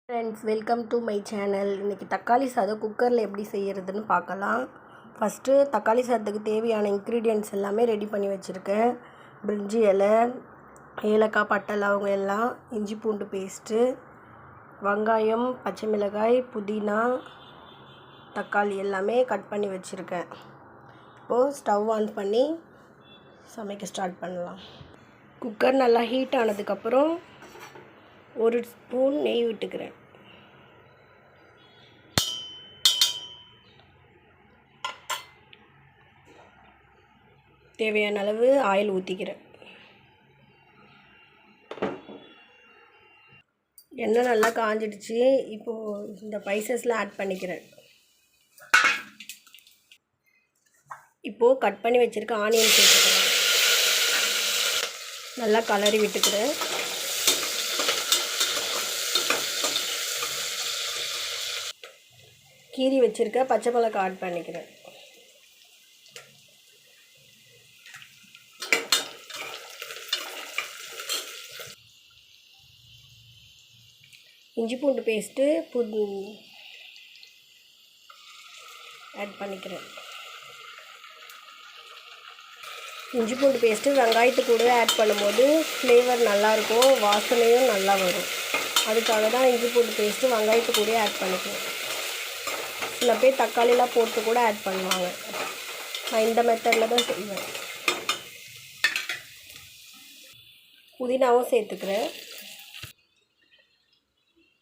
Friends, welcome to my channel. இன்றைக்கி தக்காளி சாதம் குக்கரில் எப்படி செய்கிறதுன்னு பார்க்கலாம். ஃபஸ்ட்டு தக்காளி சாதத்துக்கு தேவையான இன்க்ரீடியன்ட்ஸ் எல்லாமே ரெடி பண்ணி வச்சுருக்கேன். பிரிஞ்சி இலை, ஏலக்காய், பட்டை, லவங்கம் எல்லாம், இஞ்சி பூண்டு பேஸ்ட்டு, வெங்காயம், பச்சை மிளகாய், புதினா, தக்காளி எல்லாமே கட் பண்ணி வச்சுருக்கேன். இப்போது ஸ்டவ் ஆன் பண்ணி சமைக்க ஸ்டார்ட் பண்ணலாம். குக்கர் நல்லா ஹீட் ஆனதுக்கப்புறம் 1 ஸ்பூன் நெய் விட்டுக்கிறேன். தேவையான அளவு ஆயில் ஊற்றிக்கிறேன். எண்ணெய் நல்லா காஞ்சிடுச்சு. இப்போது இந்த ஸ்பைசஸ்லாம் ஆட் பண்ணிக்கிறேன். இப்போது கட் பண்ணி வச்சுருக்க ஆனியன் சேர்த்துக்கிறேன். நல்லா கலரி விட்டுக்கிறேன். கீரி வச்சுருக்க பச்சை மிளகாய் ஆட் பண்ணிக்கிறேன். இஞ்சி பூண்டு பேஸ்ட்டு ஆட் பண்ணிக்கிறேன். இஞ்சி பூண்டு பேஸ்ட்டு வெங்காயத்து கூட ஆட் பண்ணும்போது ஃப்ளேவர் நல்லாயிருக்கும், வாசனையும் நல்லா வரும். அதுக்காக தான் இஞ்சி பூண்டு பேஸ்ட்டு வெங்காயத்து கூட ஆட் பண்ணிக்கிறேன். சில பேர் தக்காளிலாம் போட்டு கூட ஆட் பண்ணுவாங்க. நான் இந்த மெத்தடில் தான் செய்வேன். புதினாவும் சேர்த்துக்கிறேன்.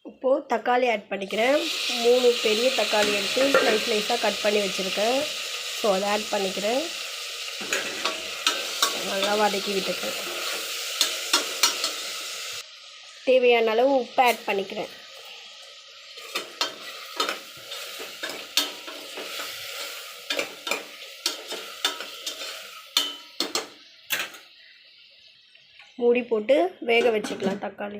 இப்போது தக்காளி ஆட் பண்ணிக்கிறேன். 3 பெரிய தக்காளி எடுத்து ஸ்லைஸாக கட் பண்ணி வச்சுருக்கேன். ஸோ அதை ஆட் பண்ணிக்கிறேன். நல்லா வதக்கி விட்டுக்கிறேன். தேவையான அளவு உப்பு ஆட் பண்ணிக்கிறேன். மூடி போட்டு வேக வச்சுக்கலாம் தக்காளி.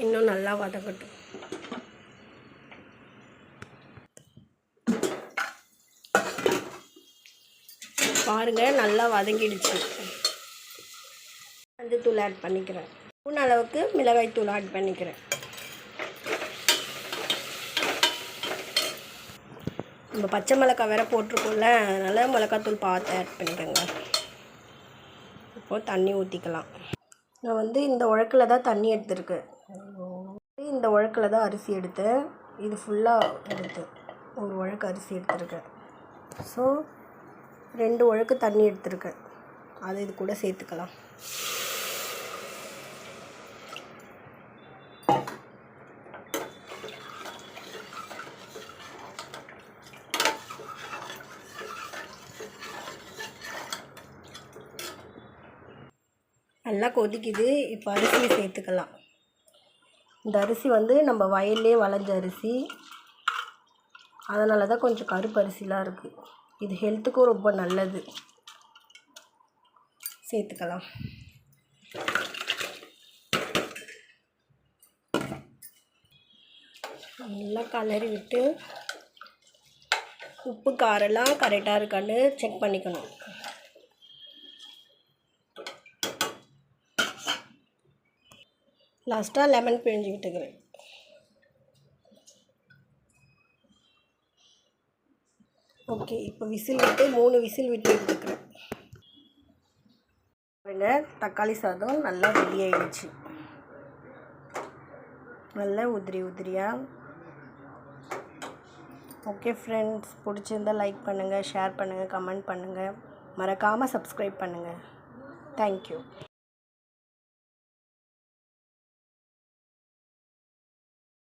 இன்னும் நல்லா வதக்கட்டும். பாருங்கள், நல்லா வதங்கிடுச்சு. மஞ்சத்தூள் ஆட் பண்ணிக்கிறேன். ஸ்பூன் அளவுக்கு மிளகாய் தூள் ஆட் பண்ணிக்கிறேன். நம்ம பச்சை மிளகாய் வேறு போட்டிருக்கோம்ல, அதனால் மிளகாத்தூள் பார்த்து ஆட் பண்ணிக்கோங்க. இப்போது தண்ணி ஊற்றிக்கலாம். நான் இந்த உழக்கில் தான் தண்ணி எடுத்துருக்கேன். இந்த உழக்கில் தான் அரிசி எடுத்தேன். இது ஃபுல்லாக எடுத்து 1 உழக்கு அரிசி எடுத்துருக்கேன். ஸோ 2 உழக்கு தண்ணி எடுத்துருக்கேன். அதை இது கூட சேர்த்துக்கலாம். நல்லா கொதிக்குது. இப்போ அரிசியை சேர்த்துக்கலாம். இந்த அரிசி நம்ம வயல்லே விளைஞ்ச அரிசி, அதனால தான் கொஞ்சம் கருப்பு அரிசிலாம் இருக்குது. இது ஹெல்த்துக்கும் ரொம்ப நல்லது. சேர்த்துக்கலாம். நல்லா கலரி விட்டு உப்பு காரெல்லாம் கரெக்டாக இருக்கான்னு செக் பண்ணிக்கணும். லாஸ்ட்டாக லெமன் பிழிஞ்சு விட்டுக்கிறேன். ஓகே, இப்போ விசில் விட்டு 3 விசில் விட்டு எடுத்துக்கிறேன். தக்காளி சாதம் நல்லா ரெடி ஆகிடுச்சு. நல்லா உதிரியாக. ஓகே ஃப்ரெண்ட்ஸ், பிடிச்சிருந்தால் லைக் பண்ணுங்கள், ஷேர் பண்ணுங்கள், கமெண்ட் பண்ணுங்கள். மறக்காமல் சப்ஸ்கிரைப் பண்ணுங்கள். தேங்க்யூ.